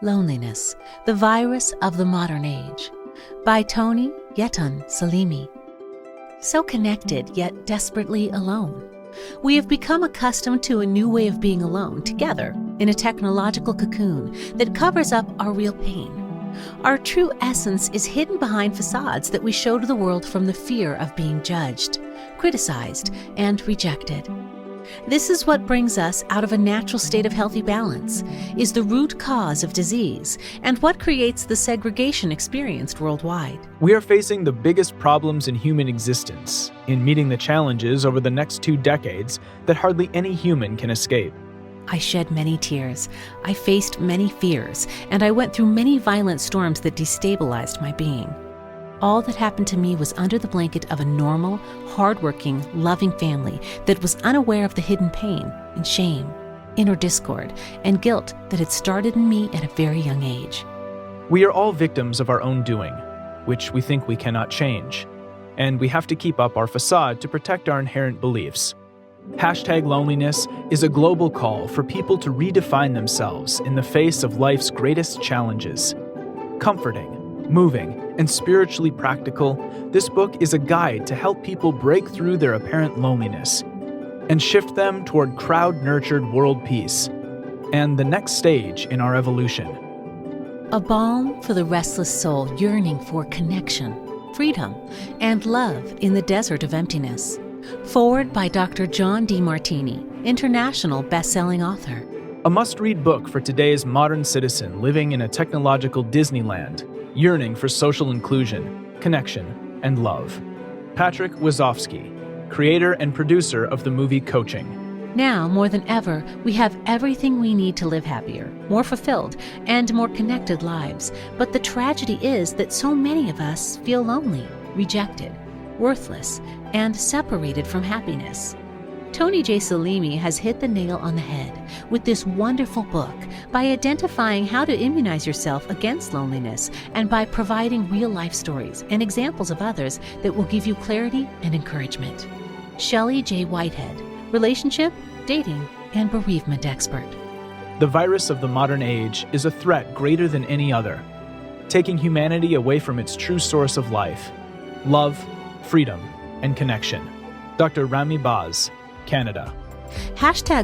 #Loneliness, the Virus of the Modern Age, by Tony Jeton Selimi. So connected, yet desperately alone. We have become accustomed to a new way of being alone, together, in a technological cocoon that covers up our real pain. Our true essence is hidden behind facades that we show to the world from the fear of being judged, criticized, and rejected. This is what brings us out of a natural state of healthy balance, is the root cause of disease, and what creates the segregation experienced worldwide. We are facing the biggest problems in human existence, in meeting the challenges over the next 2 decades that hardly any human can escape. I shed many tears, I faced many fears, and I went through many violent storms that destabilized my being. All that happened to me was under the blanket of a normal, hardworking, loving family that was unaware of the hidden pain and shame, inner discord, and guilt that had started in me at a very young age. We are all victims of our own doing, which we think we cannot change, and we have to keep up our facade to protect our inherent beliefs. #Loneliness is a global call for people to redefine themselves in the face of life's greatest challenges. Comforting, moving, and spiritually practical, this book is a guide to help people break through their apparent loneliness and shift them toward crowd-nurtured world peace and the next stage in our evolution. A balm for the restless soul yearning for connection, freedom, and love in the desert of emptiness. Forward by Dr. John D. Martini, international best-selling author. A must-read book for today's modern citizen living in a technological Disneyland, yearning for social inclusion, connection, and love. Patrick Wazowski, creator and producer of the movie Coaching. Now, more than ever, we have everything we need to live happier, more fulfilled, and more connected lives. But the tragedy is that so many of us feel lonely, rejected, worthless, and separated from happiness. Tony J. Selimi has hit the nail on the head with this wonderful book by identifying how to immunize yourself against loneliness and by providing real-life stories and examples of others that will give you clarity and encouragement. Shelley J. Whitehead, relationship, dating, and bereavement expert. The virus of the modern age is a threat greater than any other, taking humanity away from its true source of life, love, freedom, and connection. Dr. Rami Baz, Canada.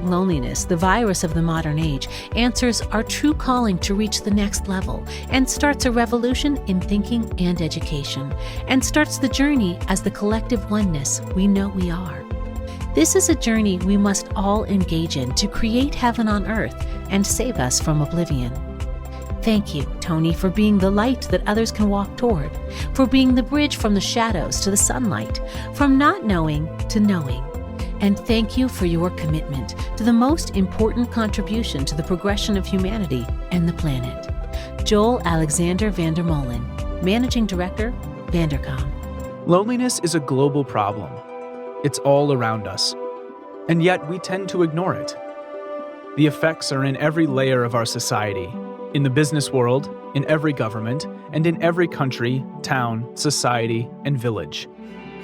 #Loneliness, the Virus of the Modern Age, answers our true calling to reach the next level and starts a revolution in thinking and education, and starts the journey as the collective oneness we know we are. This is a journey we must all engage in to create heaven on earth and save us from oblivion. Thank you, Tony, for being the light that others can walk toward, for being the bridge from the shadows to the sunlight, from not knowing to knowing. And thank you for your commitment to the most important contribution to the progression of humanity and the planet. Joel Alexander Vandermolen, Managing Director, Vandercom. Loneliness is a global problem. It's all around us, and yet we tend to ignore it. The effects are in every layer of our society, in the business world, in every government, and in every country, town, society, and village.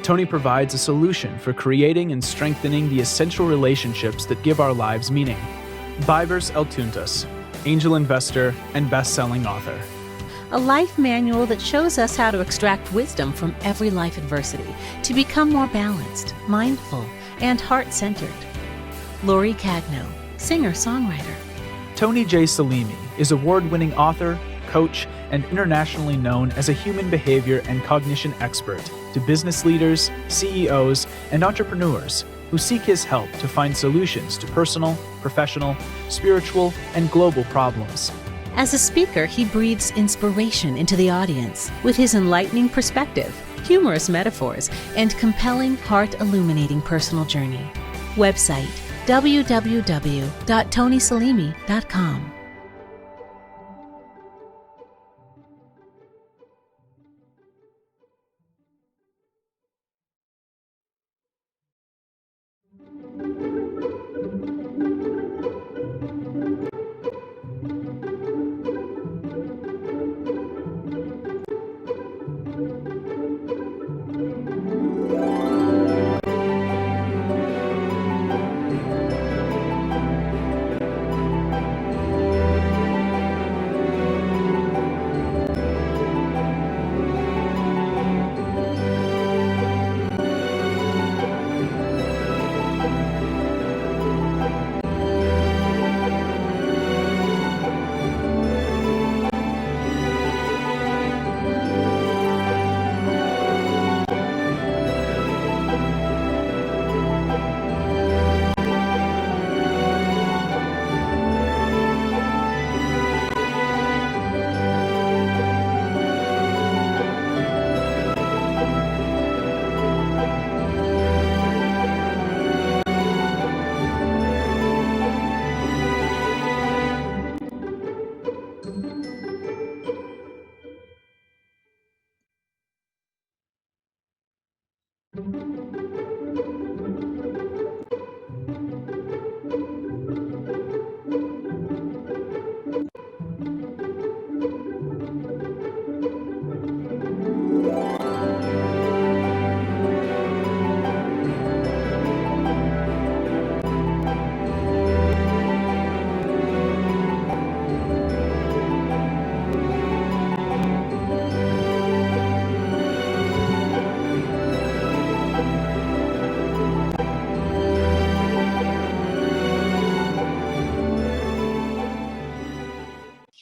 Tony provides a solution for creating and strengthening the essential relationships that give our lives meaning. Bivers Eltuntus, angel investor and best-selling author. A life manual that shows us how to extract wisdom from every life adversity to become more balanced, mindful, and heart-centered. Lori Cagno, singer-songwriter. Tony J. Selimi is award-winning author, coach, and internationally known as a human behavior and cognition expert to business leaders, CEOs, and entrepreneurs who seek his help to find solutions to personal, professional, spiritual, and global problems. As a speaker, he breathes inspiration into the audience with his enlightening perspective, humorous metaphors, and compelling, heart-illuminating personal journey. Website www.tonyselimi.com.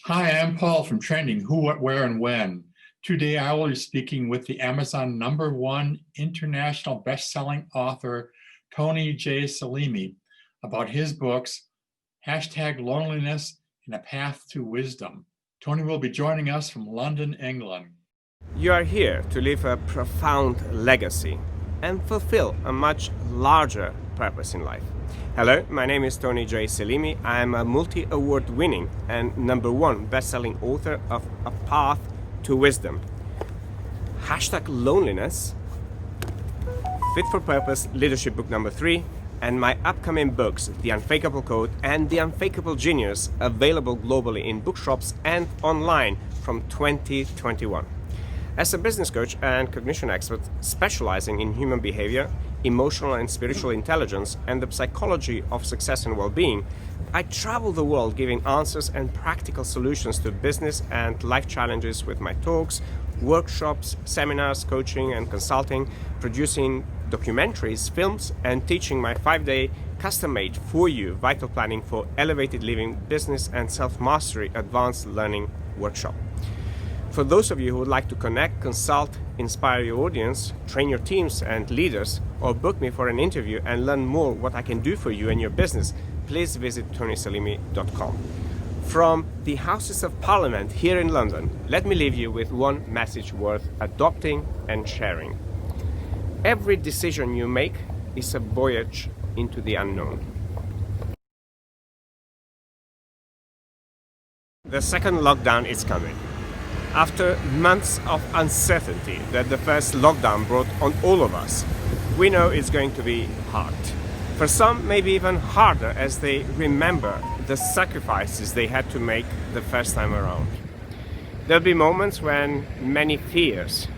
Hi, I'm Paul from Trending Who, What, Where, and When. Today I will be speaking with the Amazon #1 international best-selling author, Tony J. Selimi, about his books, #Loneliness and a Path to Wisdom. Tony will be joining us from London, England. You are here to leave a profound legacy and fulfill a much larger purpose in life. Hello, my name is Tony J. Selimi. I am a multi-award winning and #1 best-selling author of A Path to Wisdom, #Loneliness, Fit for Purpose Leadership Book #3, and my upcoming books, The Unfakeable Code and The Unfakeable Genius, available globally in bookshops and online from 2021. As a business coach and cognition expert specializing in human behavior, emotional and spiritual intelligence, and the psychology of success and well-being, I travel the world giving answers and practical solutions to business and life challenges with my talks, workshops, seminars, coaching and consulting, producing documentaries, films, and teaching my 5-day custom-made for you vital planning for elevated living, business and self-mastery advanced learning workshop. For those of you who would like to connect, consult, inspire your audience, train your teams and leaders, or book me for an interview and learn more what I can do for you and your business, please visit TonySelimi.com. From the Houses of Parliament here in London, let me leave you with one message worth adopting and sharing. Every decision you make is a voyage into the unknown. The second lockdown is coming. After months of uncertainty that the first lockdown brought on all of us, we know it's going to be hard. For some, maybe even harder as they remember the sacrifices they had to make the first time around. There'll be moments when many fears,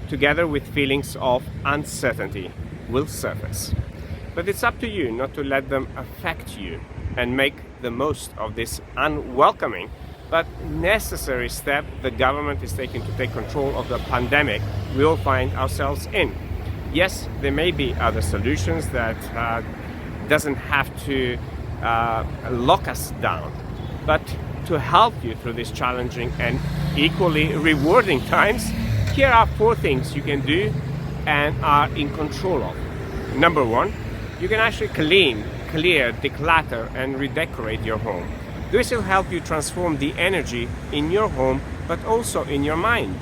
together with feelings of uncertainty, will surface. But it's up to you not to let them affect you and make the most of this unwelcoming but necessary step the government is taking to take control of the pandemic we all find ourselves in. Yes, there may be other solutions that doesn't have to lock us down, but to help you through these challenging and equally rewarding times, here are 4 things you can do and are in control of. #1, you can actually clear, declutter, and redecorate your home. This will help you transform the energy in your home, but also in your mind.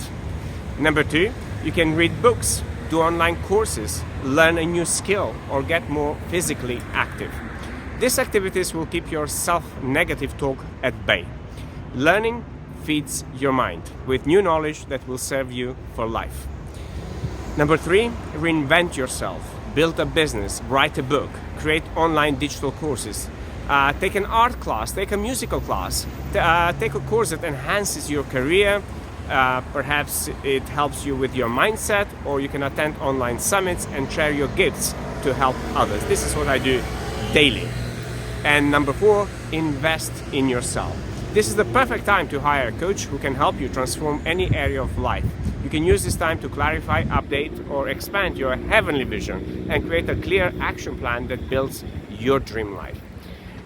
#2, you can read books, do online courses, learn a new skill, or get more physically active. These activities will keep your self-negative talk at bay. Learning feeds your mind with new knowledge that will serve you for life. #3, reinvent yourself. Build a business, write a book, create online digital courses, take an art class, take a musical class, take a course that enhances your career. Perhaps it helps you with your mindset, or you can attend online summits and share your gifts to help others. This is what I do daily. And #4, invest in yourself. This is the perfect time to hire a coach who can help you transform any area of life. You can use this time to clarify, update, or expand your heavenly vision and create a clear action plan that builds your dream life.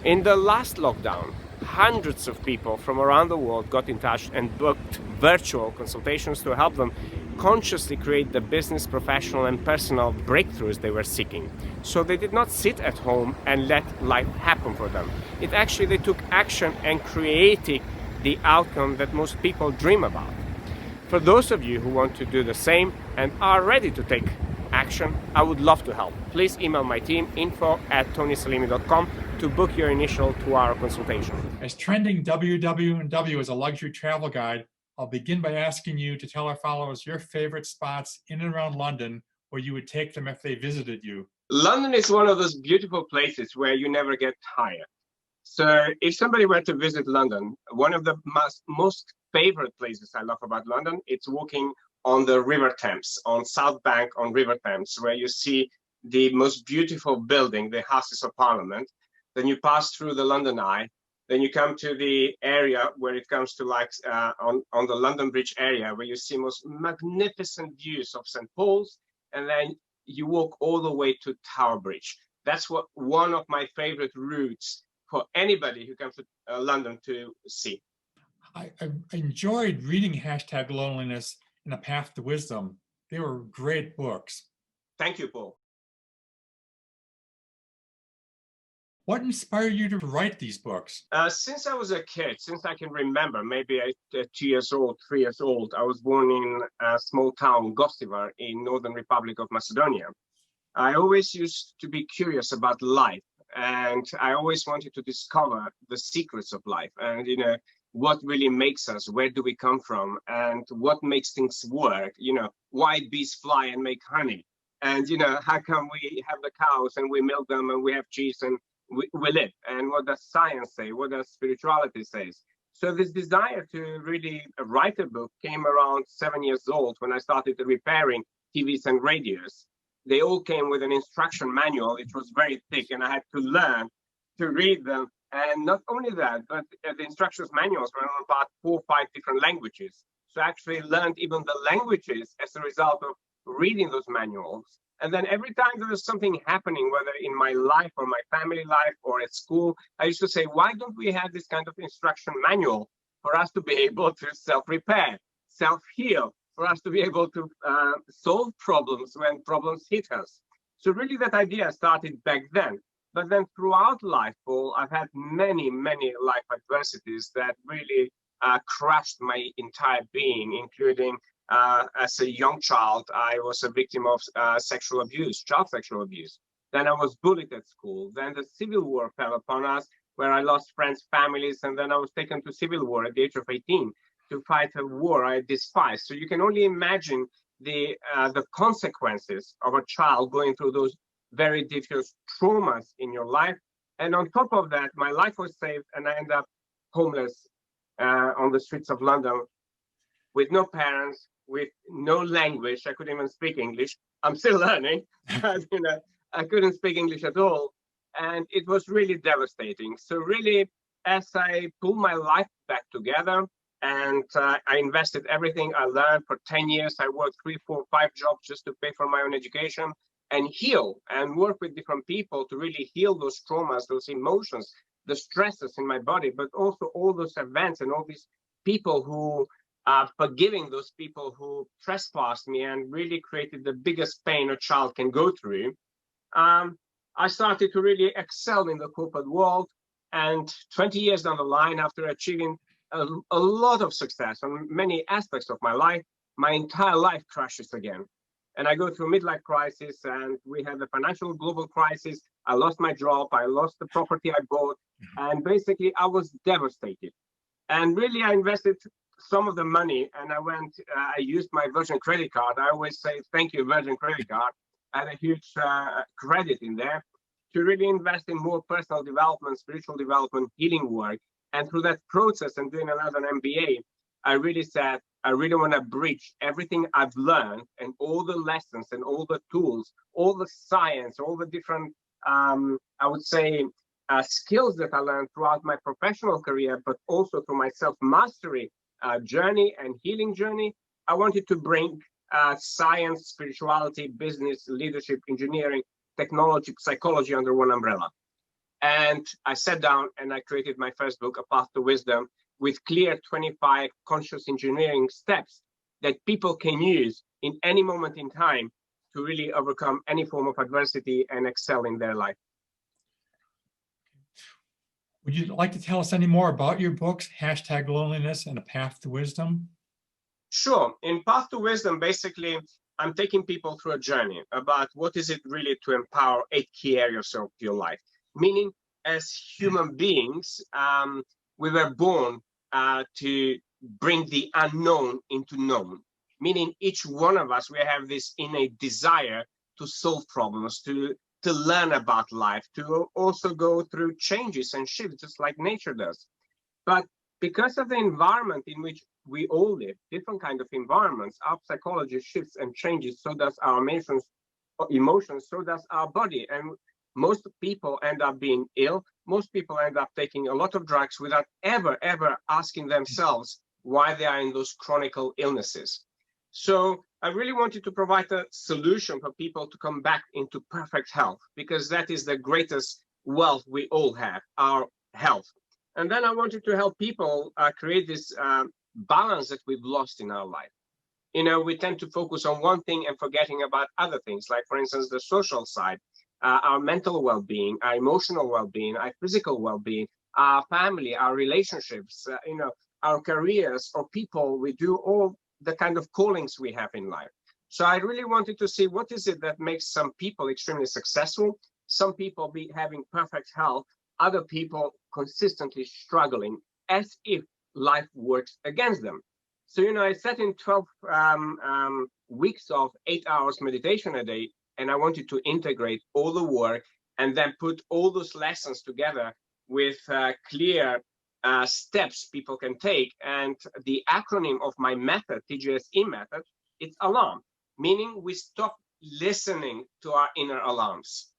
In the last lockdown, hundreds of people from around the world got in touch and booked virtual consultations to help them consciously create the business, professional, and personal breakthroughs they were seeking. So they did not sit at home and let life happen for them. They took action and created the outcome that most people dream about. For those of you who want to do the same and are ready to take action, I would love to help. Please email my team, info@tonyselimi.com, to book your initial 2-hour consultation. As Trending WWW is a luxury travel guide, I'll begin by asking you to tell our followers your favorite spots in and around London where you would take them if they visited you? London is one of those beautiful places where you never get tired. So if somebody were to visit London, one of the most favorite places I love about London, it's walking on the River Thames, on South Bank on River Thames, where you see the most beautiful building, the Houses of Parliament. Then you pass through the London Eye. Then you come to the area where it comes to like on the London Bridge area, where you see most magnificent views of St. Paul's, and then you walk all the way to Tower Bridge. That's what one of my favorite routes for anybody who comes to London to see. I enjoyed reading #Loneliness and A Path to Wisdom. They were great books. Thank you, Paul. What inspired you to write these books? Since I was a kid, since I can remember, maybe 2 years old, 3 years old, I was born in a small town, Gostivar, in Northern Republic of Macedonia. I always used to be curious about life, and I always wanted to discover the secrets of life and, what really makes us, where do we come from, and what makes things work, why bees fly and make honey, and, how come we have the cows and we milk them and we have cheese and we live, and what does science say, what does spirituality say? So this desire to really write a book came around 7 years old when I started repairing TVs and radios. They all came with an instruction manual. It was very thick, and I had to learn to read them. And not only that, but the instructions manuals were in about 4 or 5 different languages. So I actually learned even the languages as a result of reading those manuals. And then every time there was something happening, whether in my life or my family life or at school, I used to say, why don't we have this kind of instruction manual for us to be able to self-repair, self-heal, for us to be able to solve problems when problems hit us? So really that idea started back then. But then throughout life, Paul, I've had many, many life adversities that really crushed my entire being, including as a young child, I was a victim of sexual abuse, child sexual abuse. Then I was bullied at school. Then the Civil War fell upon us, where I lost friends, families, and then I was taken to civil war at the age of 18 to fight a war I despised. So you can only imagine the consequences of a child going through those very difficult traumas in your life. And on top of that, my life was saved, and I ended up homeless on the streets of London with no parents, with no language. I couldn't even speak English. I'm still learning. I couldn't speak English at all. And it was really devastating. So really, as I pulled my life back together, and I invested everything I learned for 10 years. I worked 3, 4, 5 jobs just to pay for my own education and heal and work with different people to really heal those traumas, those emotions, the stresses in my body, but also all those events and all these people who forgiving those people who trespassed me and really created the biggest pain a child can go through. I started to really excel in the corporate world, and 20 years down the line, after achieving a lot of success on many aspects of my life, my entire life crashes again. And I go through midlife crisis, and we had the financial global crisis. I lost my job, I lost the property I bought, and basically I was devastated. And really I invested some of the money, and I used my Virgin credit card. I always say, thank you, Virgin credit card. I had a huge credit in there to really invest in more personal development, spiritual development, healing work. And through that process and doing another MBA, I really said, I really want to bridge everything I've learned and all the lessons and all the tools, all the science, all the different, I would say, skills that I learned throughout my professional career, but also through my self-mastery journey and healing journey. I wanted to bring science, spirituality, business, leadership, engineering, technology, psychology under one umbrella. And I sat down and I created my first book, A Path to Wisdom, with clear 25 conscious engineering steps that people can use in any moment in time to really overcome any form of adversity and excel in their life. Would you like to tell us any more about your books, #Loneliness and A Path to Wisdom? Sure. In Path to Wisdom, basically, I'm taking people through a journey about what is it really to empower 8 key areas of your life. Meaning, as human beings, we were born to bring the unknown into known. meaning each one of us, we have this innate desire to solve problems, to learn about life, to also go through changes and shifts, just like nature does. But because of the environment in which we all live, different kind of environments, our psychology shifts and changes, so does our emotions, so does our body. And most people end up being ill. Most people end up taking a lot of drugs without ever asking themselves why they are in those chronic illnesses. So I really wanted to provide a solution for people to come back into perfect health, because that is the greatest wealth we all have, our health. And then I wanted to help people create this balance that we've lost in our life. You know, we tend to focus on one thing and forgetting about other things, like, for instance, the social side, our mental well-being, our emotional well-being, our physical well-being, our family, our relationships, you know, our careers, or people. We do all the kind of callings we have in life. So I really wanted to see what is it that makes some people extremely successful, some people be having perfect health, other people consistently struggling, as if life works against them. So, you know, I set in 12 weeks of 8 hours meditation a day, and I wanted to integrate all the work and then put all those lessons together with clear steps people can take. And the acronym of my method, TGSE method, it's alarm, meaning we stop listening to our inner alarms.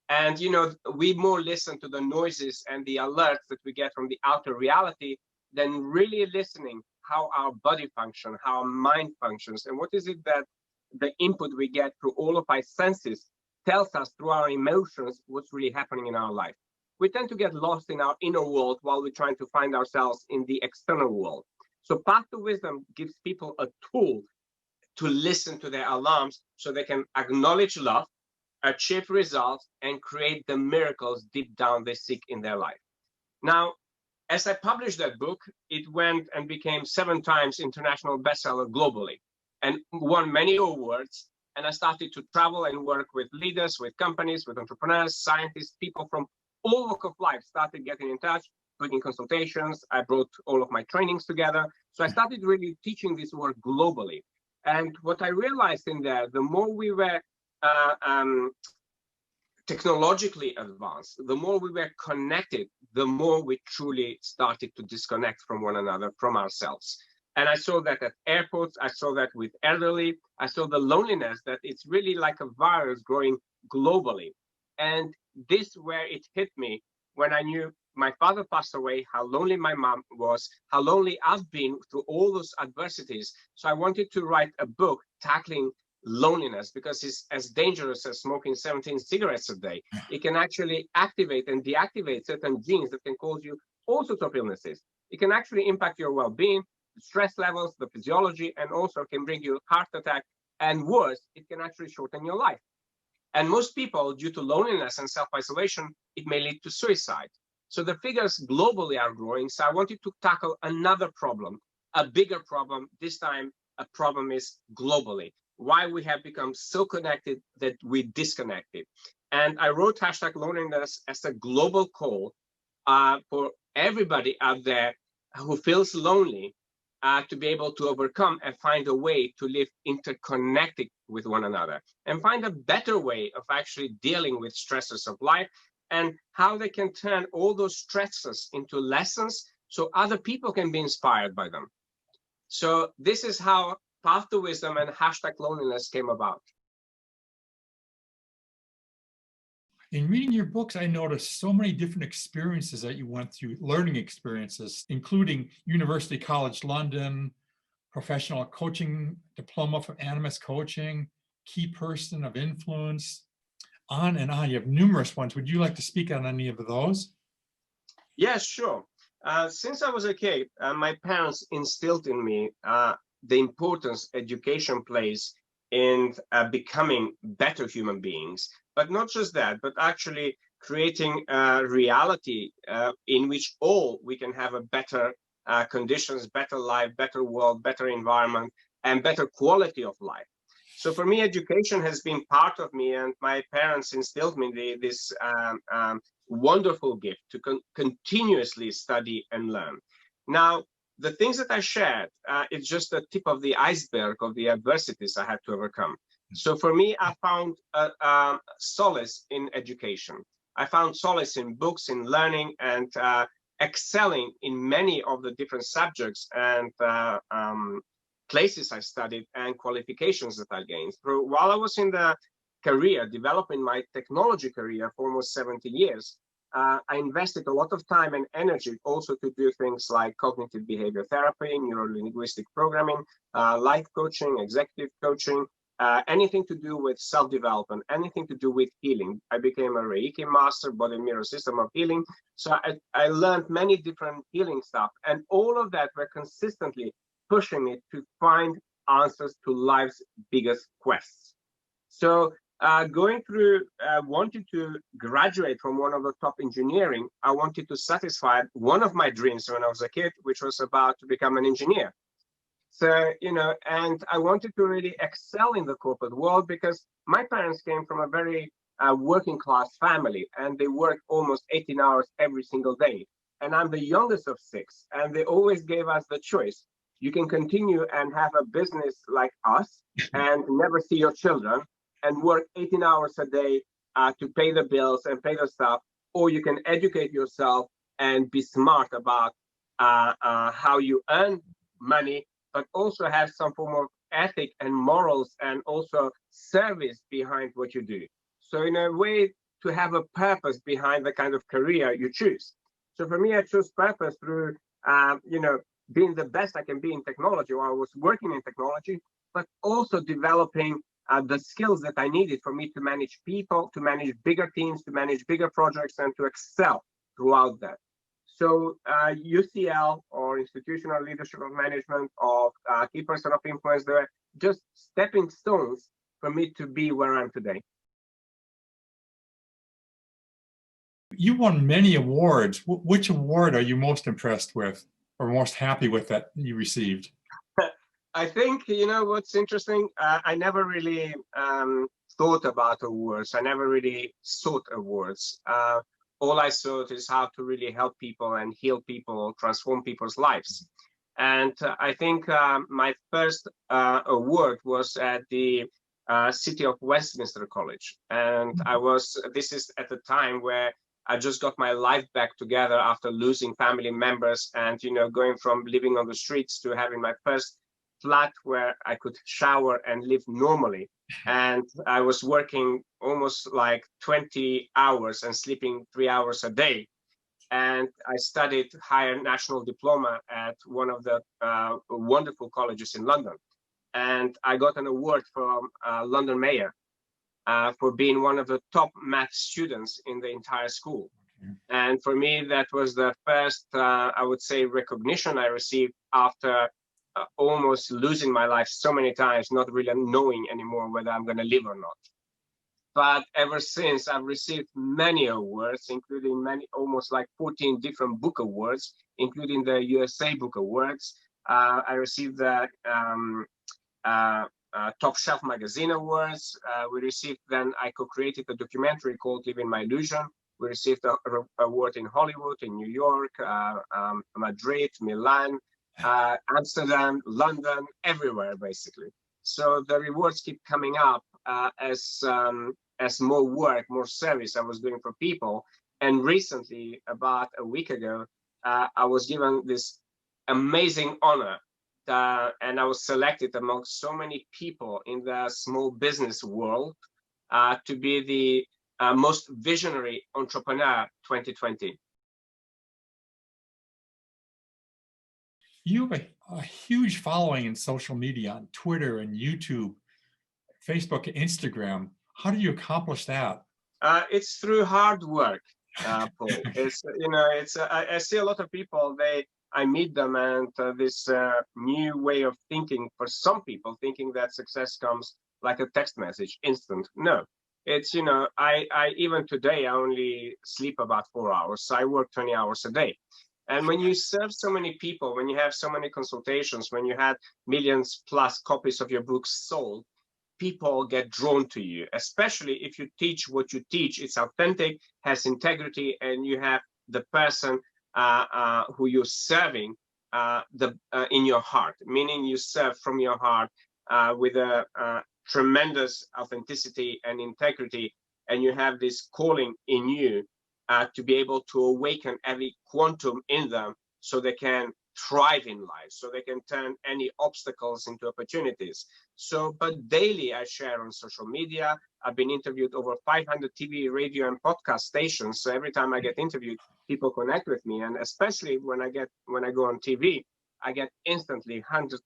And, you know, we more listen to the noises and the alerts that we get from the outer reality than really listening how our body functions, how our mind functions, and what is it that the input we get through all of our senses tells us through our emotions what's really happening in our life. We tend to get lost in our inner world while we're trying to find ourselves in the external world. So Path to Wisdom gives people a tool to listen to their alarms so they can acknowledge love, achieve results, and create the miracles deep down they seek in their life. Now, as I published that book, it went and became 7 times international bestseller globally and won many awards. And I started to travel and work with leaders, with companies, with entrepreneurs, scientists, people from all walks of life started getting in touch, booking consultations. I brought all of my trainings together. So I started really teaching this work globally. And what I realized in there, the more we were technologically advanced, the more we were connected, the more we truly started to disconnect from one another, from ourselves. And I saw that at airports, I saw that with elderly, I saw the loneliness, that it's really like a virus growing globally. And this where it hit me when I knew my father passed away, how lonely my mom was, how lonely I've been through all those adversities. So I wanted to write a book tackling loneliness, because it's as dangerous as smoking 17 cigarettes a day. It can actually activate and deactivate certain genes that can cause you all sorts of illnesses. It can actually impact your well-being, the stress levels, the physiology, and also can bring you a heart attack. And worse, it can actually shorten your life. And most people, due to loneliness and self-isolation, it may lead to suicide. So the figures globally are growing. So I wanted to tackle another problem, a bigger problem. This time, a problem is globally. Why we have become so connected that we disconnected. And I wrote #loneliness as a global call for everybody out there who feels lonely to be able to overcome and find a way to live interconnected with one another and find a better way of actually dealing with stresses of life, and how they can turn all those stresses into lessons so other people can be inspired by them. So this is how Path to Wisdom and #loneliness came about. In reading your books, I noticed so many different experiences that you went through, learning experiences, including University College London, professional coaching diploma from Animus Coaching, key person of influence, on and on. You have numerous ones. Would you like to speak on any of those? Yes, sure. Since I was a kid, my parents instilled in me the importance education plays in becoming better human beings. But not just that, but actually creating a reality in which all we can have a better conditions, better life, better world, better environment, and better quality of life. So for me, education has been part of me, and my parents instilled me this wonderful gift to continuously study and learn. Now, the things that I shared, it's just the tip of the iceberg of the adversities I had to overcome. So for me, I found solace in education. I found solace in books, in learning, and excelling in many of the different subjects and places I studied and qualifications that I gained. So while I was in the career, developing my technology career for almost 70 years, I invested a lot of time and energy also to do things like cognitive behavior therapy, neuro-linguistic programming, life coaching, executive coaching, anything to do with self-development, anything to do with healing. I became a Reiki master, body mirror system of healing. So I learned many different healing stuff, and all of that were consistently pushing me to find answers to life's biggest quests. So going through, wanting to graduate from one of the top engineering, I wanted to satisfy one of my dreams when I was a kid, which was about to become an engineer. So, you know, and I wanted to really excel in the corporate world because my parents came from a very working class family, and they worked almost 18 hours every single day. And I'm the youngest of 6, and they always gave us the choice. You can continue and have a business like us and never see your children and work 18 hours a day to pay the bills and pay the stuff, or you can educate yourself and be smart about how you earn money, but also have some form of ethic and morals and also service behind what you do. So in a way, to have a purpose behind the kind of career you choose. So for me, I chose purpose through, you know, being the best I can be in technology while I was working in technology, but also developing the skills that I needed for me to manage people, to manage bigger teams, to manage bigger projects, and to excel throughout that. So UCL, or Institutional Leadership of Management, of Key Person of Influence, they're just stepping stones for me to be where I am today. You won many awards. Which award are you most impressed with or most happy with that you received? I think, you know, what's interesting, I never really thought about awards. I never really sought awards. All I sought is how to really help people and heal people, transform people's lives. And I think my first award was at the City of Westminster College. And this is at the time where I just got my life back together after losing family members and, you know, going from living on the streets to having my first flat where I could shower and live normally. And I was working almost like 20 hours and sleeping 3 hours a day. And I studied higher national diploma at one of the wonderful colleges in London. And I got an award from London Mayor for being one of the top math students in the entire school. And for me, that was the first, I would say, recognition I received after almost losing my life so many times, not really knowing anymore whether I'm going to live or not. But ever since, I've received many awards, including almost like 14 different book awards, including the USA Book Awards. I received the Top Shelf Magazine Awards. We received, then I co-created a documentary called Living My Illusion. We received an award in Hollywood, in New York, Madrid, Milan, Amsterdam, London, everywhere, basically. So the rewards keep coming up as more work, more service I was doing for people. And recently, about a week ago, I was given this amazing honor, and I was selected amongst so many people in the small business world to be the most visionary entrepreneur 2020. You have a huge following in social media, on Twitter and YouTube, Facebook and Instagram. How did you accomplish that? It's through hard work, Paul. It's, you know, I see a lot of people, I meet them, and this new way of thinking for some people, thinking that success comes like a text message, instant. No, it's, you know, I even today, I only sleep about 4 hours. So I work 20 hours a day. And when you serve so many people, when you have so many consultations, when you had millions plus copies of your books sold, people get drawn to you, especially if you teach what you teach. It's authentic, has integrity, and you have the person who you're serving in your heart, meaning you serve from your heart with a tremendous authenticity and integrity, and you have this calling in you to be able to awaken every quantum in them so they can thrive in life, so they can turn any obstacles into opportunities. So, but daily I share on social media. I've been interviewed over 500 TV, radio, and podcast stations. So every time I get interviewed, people connect with me, and especially when I go on TV, I get instantly hundreds,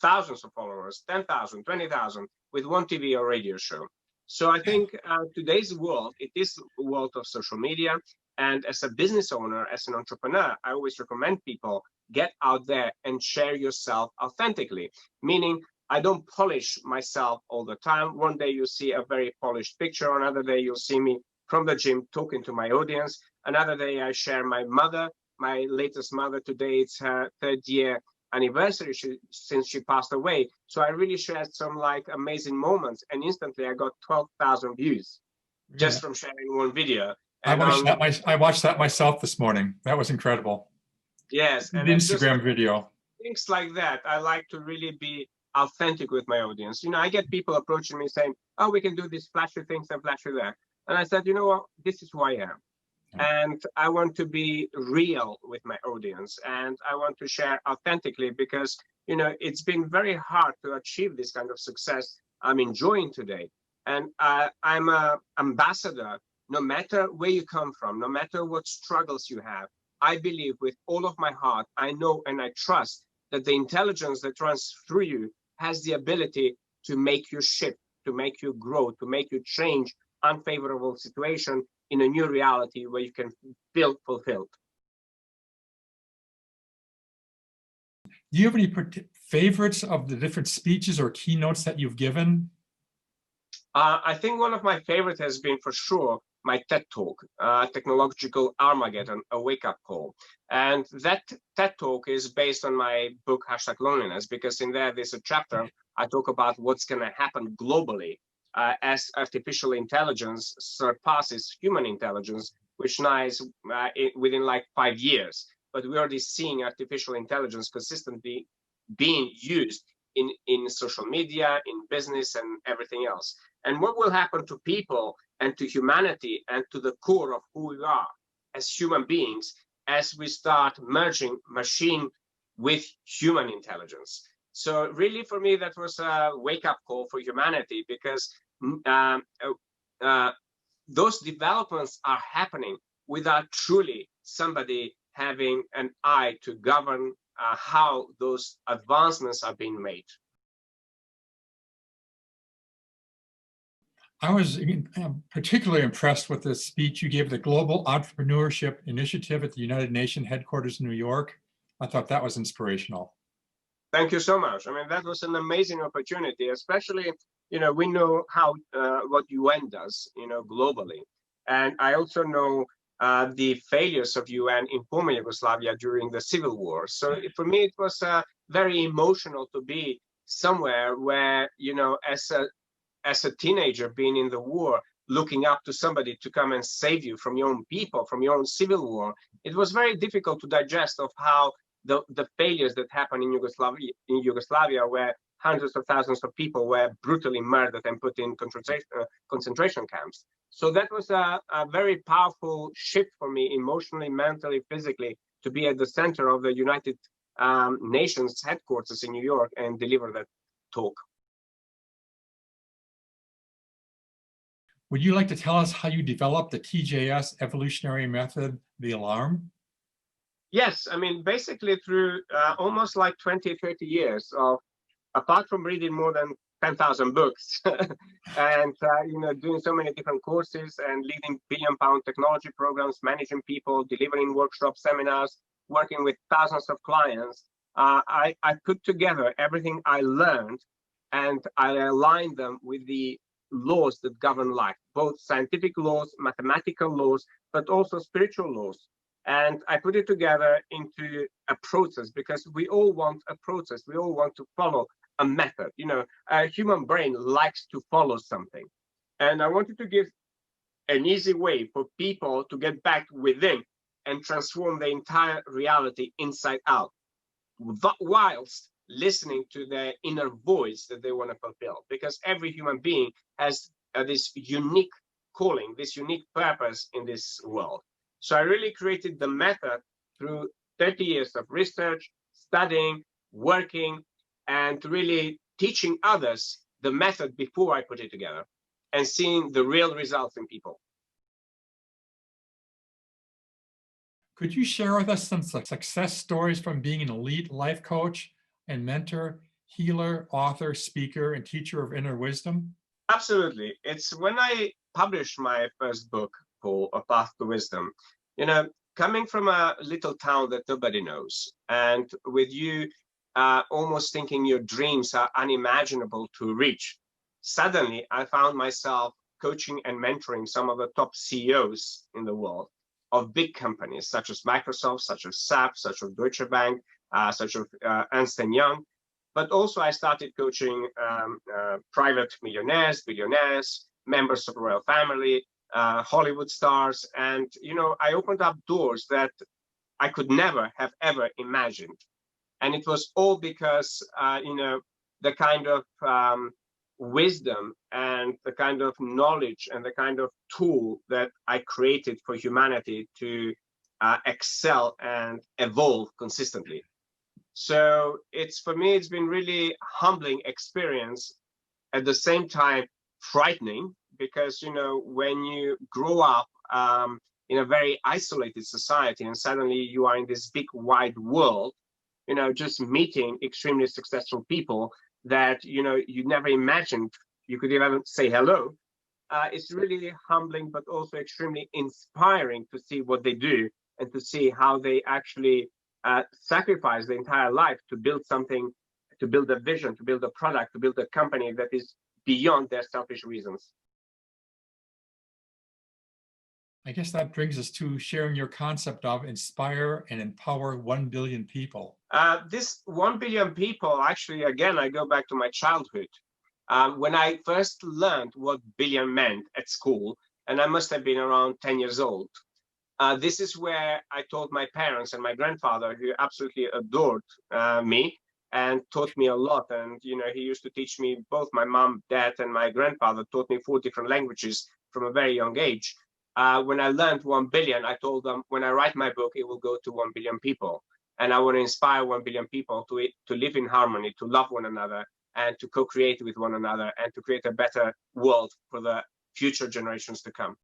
thousands of followers, 10,000, 20,000 with one TV or radio show. So I think today's world, it is a world of social media. And as a business owner, as an entrepreneur, I always recommend people get out there and share yourself authentically, meaning I don't polish myself all the time. One day you'll see a very polished picture. Another day you'll see me from the gym talking to my audience. Another day I share my mother, my latest mother. Today it's her 3rd year anniversary since she passed away. So I really shared some like amazing moments, and instantly I got 12,000 views just from sharing one video. And I watched that myself this morning. That was incredible. Yes, and the Instagram video. Things like that. I like to really be authentic with my audience. You know, I get people approaching me saying, "Oh, we can do these flashy things and flashy that," and I said, "You know what? This is who I am." And I want to be real with my audience, and I want to share authentically, because, you know, it's been very hard to achieve this kind of success I'm enjoying today. And I'm an ambassador, no matter where you come from, no matter what struggles you have. I believe with all of my heart, I know and I trust that the intelligence that runs through you has the ability to make you shift, to make you grow, to make you change unfavorable situation in a new reality where you can feel fulfilled. Do you have any favorites of the different speeches or keynotes that you've given? I think one of my favorites has been, for sure, my TED Talk, Technological Armageddon, a wake-up call. And that TED Talk is based on my book, #Loneliness, because in there, there's a chapter I talk about what's going to happen globally as artificial intelligence surpasses human intelligence, which lies within like 5 years. But we're already seeing artificial intelligence consistently being used in social media, in business, and everything else. And what will happen to people and to humanity and to the core of who we are as human beings as we start merging machine with human intelligence? So really, for me, that was a wake-up call for humanity, because those developments are happening without truly somebody having an eye to govern how those advancements are being made. I was particularly impressed with the speech you gave at the Global Entrepreneurship Initiative at the United Nations headquarters in New York. I thought that was inspirational. Thank you so much. I mean, that was an amazing opportunity, especially, you know, we know how what UN does, you know, globally. And I also know the failures of UN in former Yugoslavia during the civil war. So for me, it was very emotional to be somewhere where, you know, as a teenager being in the war, looking up to somebody to come and save you from your own people, from your own civil war. It was very difficult to digest of how the failures that happened in Yugoslavia, where hundreds of thousands of people were brutally murdered and put in concentration camps. So that was a very powerful shift for me, emotionally, mentally, physically, to be at the center of the United Nations headquarters in New York and deliver that talk. Would you like to tell us how you developed the TJS evolutionary method, the alarm? Yes, I mean, basically through almost like 20, 30 years of, apart from reading more than 10,000 books and, you know, doing so many different courses and leading billion-pound technology programs, managing people, delivering workshops, seminars, working with thousands of clients, I put together everything I learned, and I aligned them with the laws that govern life, both scientific laws, mathematical laws, but also spiritual laws. And I put it together into a process, because we all want a process. We all want to follow a method. You know, a human brain likes to follow something. And I wanted to give an easy way for people to get back within and transform the entire reality inside out. whilst listening to their inner voice that they want to fulfill. Because every human being has this unique calling, this unique purpose in this world. So I really created the method through 30 years of research, studying, working, and really teaching others the method before I put it together and seeing the real results in people. Could you share with us some success stories from being an elite life coach and mentor, healer, author, speaker, and teacher of inner wisdom? Absolutely. It's when I published my first book called A Path to Wisdom, you know, coming from a little town that nobody knows, and with you almost thinking your dreams are unimaginable to reach, suddenly I found myself coaching and mentoring some of the top CEOs in the world of big companies such as Microsoft, such as SAP, such as Deutsche Bank, such as Ernst & Young. But also I started coaching private millionaires, billionaires, members of the royal family, Hollywood stars. And, you know, I opened up doors that I could never have ever imagined. And it was all because, you know, the kind of wisdom and the kind of knowledge and the kind of tool that I created for humanity to excel and evolve consistently. So it's, for me, it's been really humbling experience, at the same time frightening, because, you know, when you grow up in a very isolated society and suddenly you are in this big wide world, you know, just meeting extremely successful people that, you know, you never imagined you could even say hello. It's really humbling, but also extremely inspiring to see what they do and to see how they actually sacrifice the entire life to build something, to build a vision, to build a product, to build a company that is beyond their selfish reasons. I guess that brings us to sharing your concept of inspire and empower 1 billion people. This 1 billion people, actually, again, I go back to my childhood. When I first learned what billion meant at school, and I must have been around 10 years old, this is where I told my parents and my grandfather, who absolutely adored me and taught me a lot. And, you know, he used to teach me, both my mom, dad, and my grandfather taught me 4 different languages from a very young age. When I learned 1 billion, I told them, when I write my book, it will go to 1 billion people. And I want to inspire 1 billion people to live in harmony, to love one another, and to co-create with one another, and to create a better world for the future generations to come.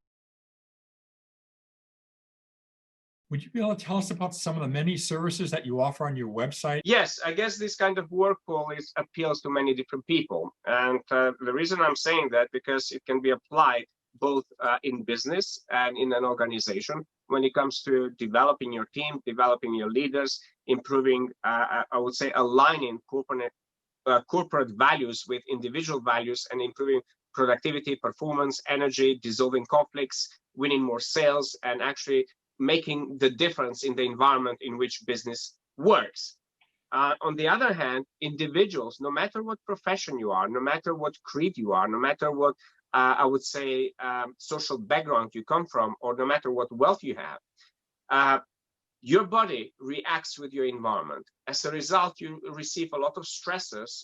Would you be able to tell us about some of the many services that you offer on your website? Yes, I guess this kind of work always appeals to many different people. And the reason I'm saying that, because it can be applied both in business and in an organization when it comes to developing your team, developing your leaders, improving, I would say, aligning corporate values with individual values, and improving productivity, performance, energy, dissolving conflicts, winning more sales, and actually making the difference in the environment in which business works. On the other hand, individuals, no matter what profession you are, no matter what creed you are, no matter what I would say social background you come from, or no matter what wealth you have, your body reacts with your environment. As a result, you receive a lot of stressors.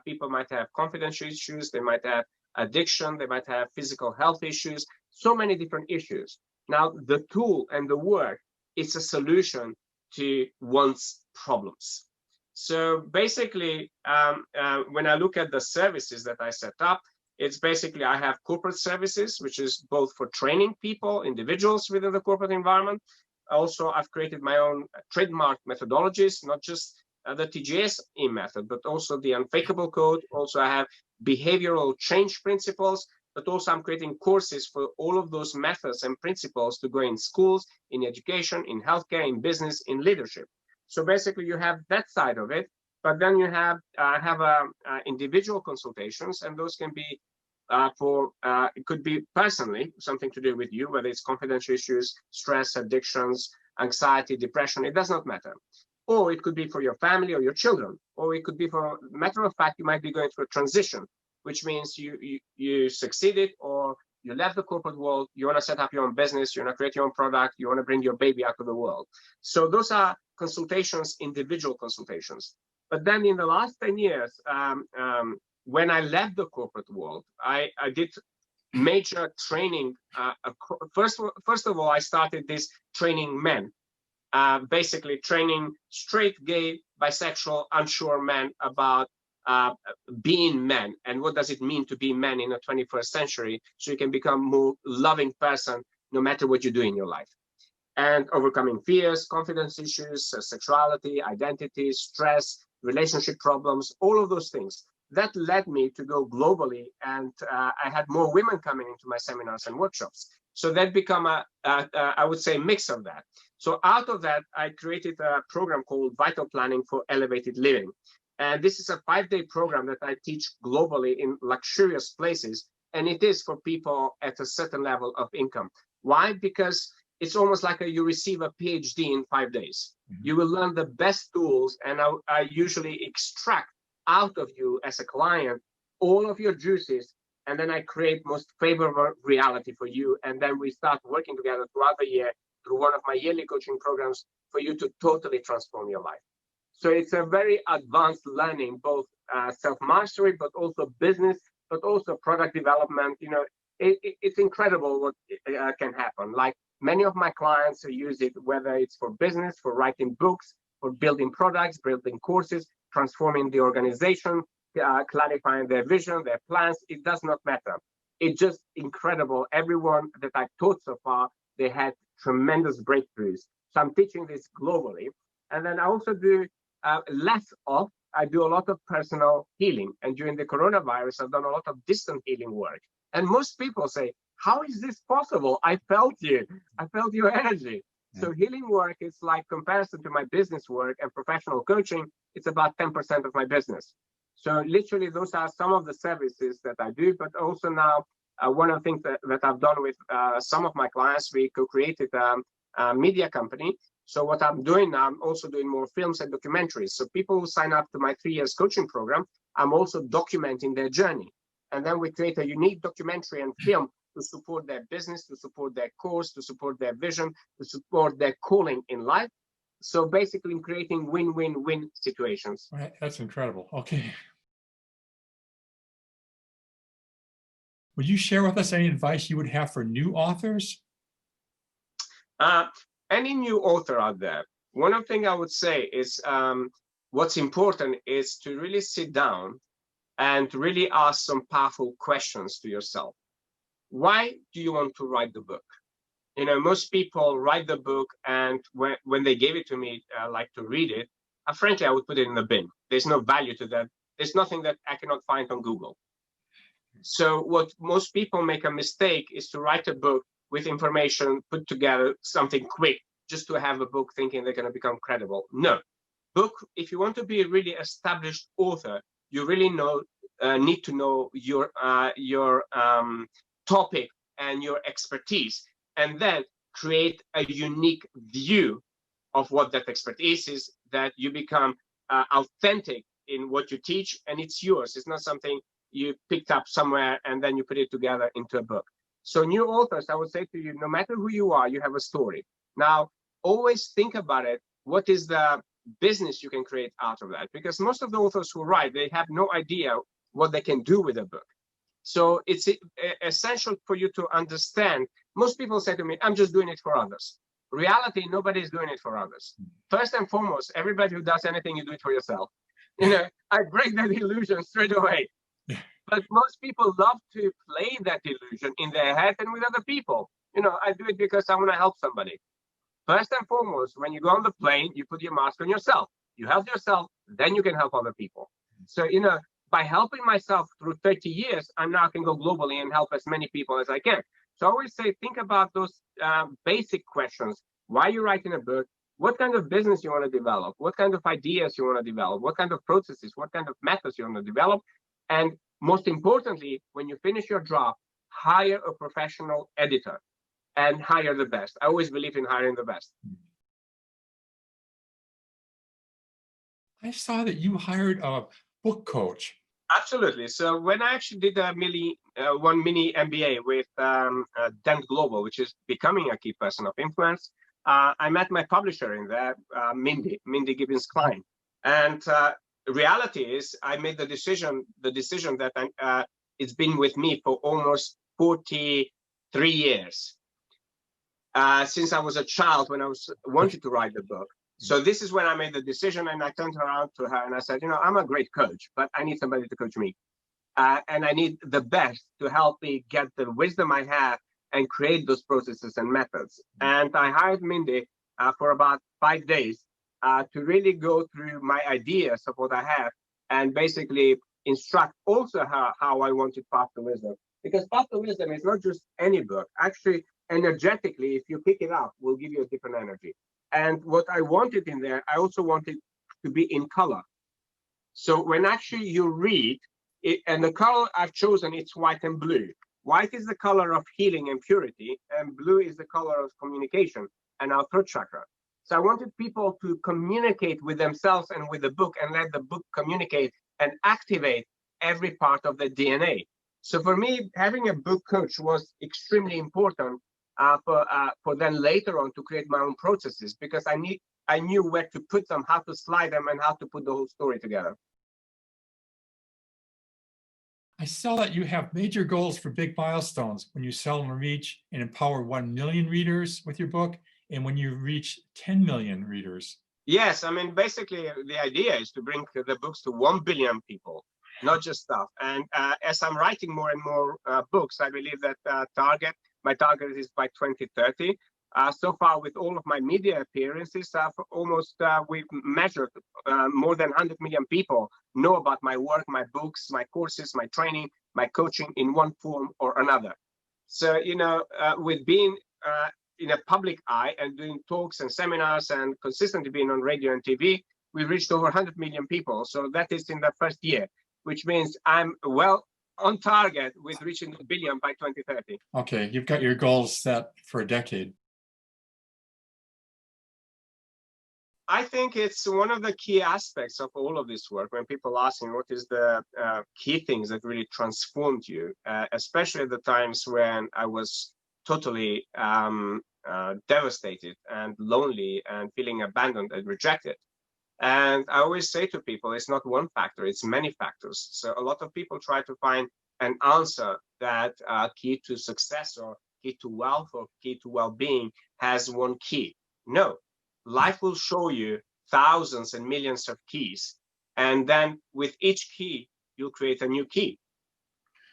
People might have confidence issues, they might have addiction, they might have physical health issues, so many different issues. Now, the tool and the work is a solution to one's problems. So basically, when I look at the services that I set up, it's basically, I have corporate services, which is both for training people, individuals within the corporate environment. Also, I've created my own trademark methodologies, not just the TGSE method, but also the Unfakeable code. Also, I have behavioral change principles, but also I'm creating courses for all of those methods and principles to go in schools, in education, in healthcare, in business, in leadership. So basically, you have that side of it, but then you have individual consultations, and those can be it could be personally something to do with you, whether it's confidential issues, stress, addictions, anxiety, depression, it does not matter. Or it could be for your family or your children, or it could be, for matter of fact, you might be going through a transition, which means you succeeded, or you left the corporate world, you want to set up your own business, you want to create your own product, you want to bring your baby out of the world. So those are consultations, individual consultations. But then in the last 10 years, when I left the corporate world, I did major training. First of all, I started this training men, basically training straight, gay, bisexual, unsure men about being men and what does it mean to be men in the 21st century, so you can become a more loving person no matter what you do in your life. And overcoming fears, confidence issues, sexuality, identity, stress, relationship problems, all of those things. That led me to go globally, and I had more women coming into my seminars and workshops. So that became I would say, mix of that. So out of that, I created a program called Vital Planning for Elevated Living. And this is a 5-day program that I teach globally in luxurious places. And it is for people at a certain level of income. Why? Because it's almost like you receive a PhD in 5 days. Mm-hmm. You will learn the best tools, and I usually extract out of you as a client all of your juices, and then I create most favorable reality for you. And then we start working together throughout the year through one of my yearly coaching programs for you to totally transform your life. So it's a very advanced learning, both self-mastery, but also business, but also product development. You know, it's incredible what can happen. Like many of my clients who use it, whether it's for business, for writing books, for building products, building courses, transforming the organization, clarifying their vision, their plans, it does not matter. It's just incredible. Everyone that I've taught so far, they had tremendous breakthroughs. So I'm teaching this globally. And then I also do I do a lot of personal healing. And during the coronavirus, I've done a lot of distant healing work. And most people say, how is this possible? I felt you. I felt your energy. Yeah. So healing work is like comparison to my business work and professional coaching. It's about 10% of my business. So literally, those are some of the services that I do. But also now, one of the things that I've done with some of my clients, we co-created a media company. So what I'm doing now, I'm also doing more films and documentaries. So people who sign up to my 3 years coaching program, I'm also documenting their journey. And then we create a unique documentary and film to support their business, to support their course, to support their vision, to support their calling in life. So basically creating win-win-win situations. Right. That's incredible. Okay. Would you share with us any advice you would have for new authors? Any new author out there, one of the things I would say is what's important is to really sit down and really ask some powerful questions to yourself. Why do you want to write the book? You know, most people write the book, and when they gave it to me, like to read it, frankly, I would put it in the bin. There's no value to that. There's nothing that I cannot find on Google. So what most people make a mistake is to write a book with information put together, something quick, just to have a book thinking they're going to become credible. No. Book, if you want to be a really established author, you really need to know your topic and your expertise, and then create a unique view of what that expertise is, that you become authentic in what you teach, and it's yours. It's not something you picked up somewhere and then you put it together into a book. So new authors, I would say to you, no matter who you are, you have a story. Now, always think about it. What is the business you can create out of that? Because most of the authors who write, they have no idea what they can do with a book. So it's essential for you to understand. Most people say to me, I'm just doing it for others. Reality, nobody is doing it for others. First and foremost, everybody who does anything, you do it for yourself. You know, I break that illusion straight away. But most people love to play that illusion in their head and with other people. You know, I do it because I want to help somebody. First and foremost, when you go on the plane, you put your mask on yourself. You help yourself, then you can help other people. So, you know, by helping myself through 30 years, I now can go globally and help as many people as I can. So I always say, think about those basic questions. Why are you writing a book? What kind of business you want to develop? What kind of ideas you want to develop? What kind of processes? What kind of methods you want to develop? And most importantly, when you finish your draft, hire a professional editor and hire the best. I always believe in hiring the best. I saw that you hired a book coach. Absolutely. So when I actually did one mini MBA with Dent Global, which is becoming a key person of influence, I met my publisher in there, Mindy Gibbons Klein. And reality is, I made the decision that it's been with me for almost 43 years. Since I was a child, when I wanted to write the book. So this is when I made the decision, and I turned around to her and I said, I'm a great coach, but I need somebody to coach me. And I need the best to help me get the wisdom I have and create those processes and methods. And I hired Mindy for about 5 days to really go through my ideas of what I have and basically instruct also her how I wanted Path to Wisdom. Because Path to Wisdom is not just any book. Actually, energetically, if you pick it up, will give you a different energy. And what I wanted in there, I also wanted to be in color. So when actually you read it, and the color I've chosen, it's white and blue. White is the color of healing and purity, and blue is the color of communication and our throat chakra. So I wanted people to communicate with themselves and with the book, and let the book communicate and activate every part of the DNA. So for me, having a book coach was extremely important for then later on to create my own processes, because I knew where to put them, how to slide them, and how to put the whole story together. I saw that you have major goals for big milestones when you sell and reach and empower 1 million readers with your book, and when you reach 10 million readers. Yes, I mean, basically the idea is to bring the books to 1 billion people, not just stuff. And as I'm writing more and more books, I believe that my target is by 2030. So far, with all of my media appearances, we've measured more than 100 million people know about my work, my books, my courses, my training, my coaching in one form or another. So, with being in a public eye and doing talks and seminars and consistently being on radio and TV, we reached over 100 million people. So that is in the first year, which means I'm well on target with reaching a billion by 2030. Okay, you've got your goals set for a decade. I think it's one of the key aspects of all of this work when people ask me what is the key things that really transformed you, especially at the times when I was totally devastated and lonely and feeling abandoned and rejected. And I always say to people, it's not one factor, it's many factors. So a lot of people try to find an answer that key to success or key to wealth or key to well-being has one key. No, life will show you thousands and millions of keys. And then with each key, you'll create a new key.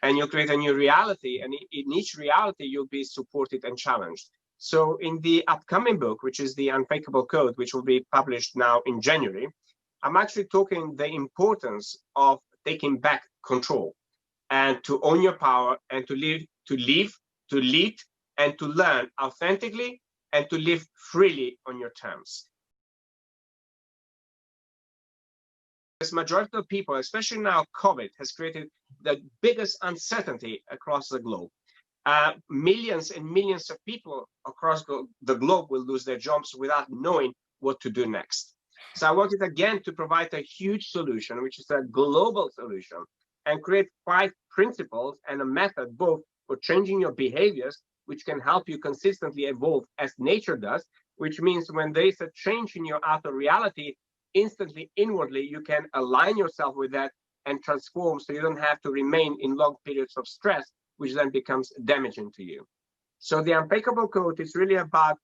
And you'll create a new reality. And in each reality, you'll be supported and challenged. So in the upcoming book, which is the Unfakeable Code, which will be published now in January, I'm actually talking the importance of taking back control and to own your power and to live, to lead, and to learn authentically and to live freely on your terms. This majority of people, especially now COVID, has created the biggest uncertainty across the globe. Millions and millions of people across the globe will lose their jobs without knowing what to do next. So I wanted again to provide a huge solution, which is a global solution, and create 5 principles and a method both for changing your behaviors, which can help you consistently evolve as nature does, which means when there is a change in your outer reality, instantly inwardly, you can align yourself with that and transform so you don't have to remain in long periods of stress, which then becomes damaging to you. So the Unfakeable Code is really about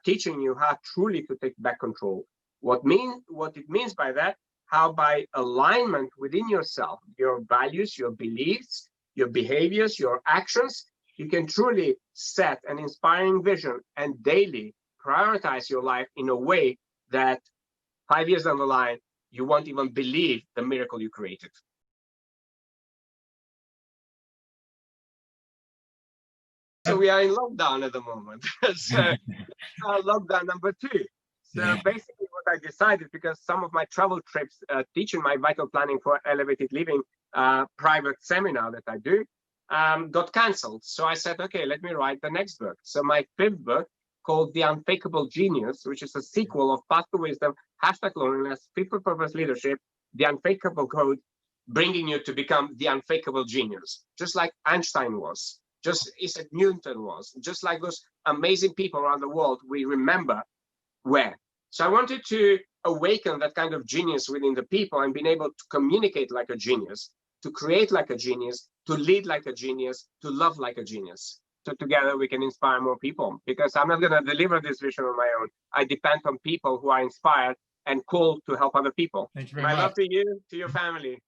teaching you how truly to take back control. What it means by that, how by alignment within yourself, your values, your beliefs, your behaviors, your actions, you can truly set an inspiring vision and daily prioritize your life in a way that 5 years down the line, you won't even believe the miracle you created. So we are in lockdown at the moment. So lockdown number 2. So basically what I decided, because some of my travel trips, teaching my vital planning for elevated living private seminar that I do, got canceled. So I said, okay, let me write the next book. So my 5th book, called The Unfakeable Genius, which is a sequel of Path to Wisdom, #Loneliness, Fit for Purpose Leadership, The Unfakeable Code, bringing you to become the unfakeable genius, just like Einstein was, just Isaac Newton was, just like those amazing people around the world we remember where. So I wanted to awaken that kind of genius within the people and being able to communicate like a genius, to create like a genius, to lead like a genius, to love like a genius. So together we can inspire more people, because I'm not going to deliver this vision on my own. I depend on people who are inspired and called to help other people. Thank you very My much. love to you, to your family.